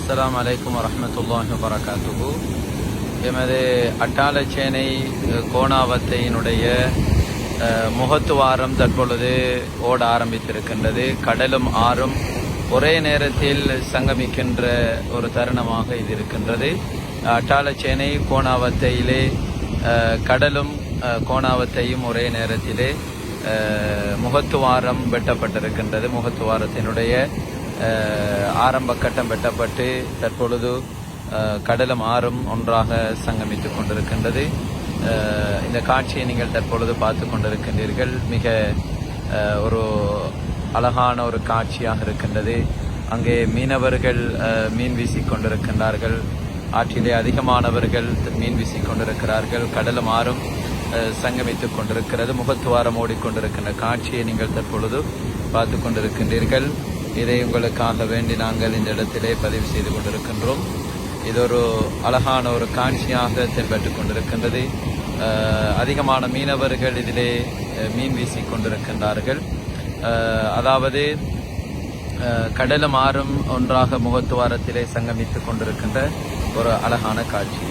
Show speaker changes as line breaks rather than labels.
அஸ்ஸலாமு அலைக்கும் வரஹ்மத்துல்லாஹி வபரகாத்துஹு. எமது அட்டாளச்சேனை கோணாவத்தையினுடைய முகத்துவாரம் தற்பொழுது ஓட ஆரம்பித்திருக்கின்றது. கடலும் ஆறும் ஒரே நேரத்தில் சங்கமிக்கின்ற ஒரு தருணமாக இது இருக்கின்றது. அட்டாளச்சேனை கோணாவத்தையிலே கடலும் கோணாவத்தையும் ஒரே நேரத்திலே முகத்துவாரம் வெட்டப்பட்டிருக்கின்றது. முகத்துவாரத்தினுடைய ஆரம்ப கட்டம் வெட்டப்பட்டு தற்பொழுது கடலும் ஆறும் ஒன்றாக சங்கமித்துக் கொண்டிருக்கின்றது. இந்த காட்சியை நீங்கள் தற்பொழுது பார்த்து கொண்டிருக்கின்றீர்கள். மிக ஒரு அழகான ஒரு காட்சியாக இருக்கின்றது. அங்கே மீனவர்கள் மீன் வீசிக் கொண்டிருக்கின்றார்கள். ஆற்றிலே அதிகமானவர்கள் மீன் வீசிக் கொண்டிருக்கிறார்கள். கடலும் ஆறும் சங்கமித்துக் கொண்டிருக்கிறது. முகத்துவாரம் ஓடிக்கொண்டிருக்கின்ற காட்சியை நீங்கள் தற்பொழுது பார்த்து கொண்டிருக்கின்றீர்கள். இதை உங்களுக்காக வேண்டி நாங்கள் இந்த இடத்திலே பதிவு செய்து கொண்டிருக்கின்றோம். இது ஒரு அழகான ஒரு காட்சியாக தென்பட்டுக் கொண்டிருக்கின்றது. அதிகமான மீனவர்கள் இதிலே மீன் வீசிக் கொண்டிருக்கின்றார்கள். அதாவது கடலும் ஆறும் ஒன்றாக முகத்துவாரத்திலே சங்கமித்துக் கொண்டிருக்கின்ற ஒரு அழகான காட்சி.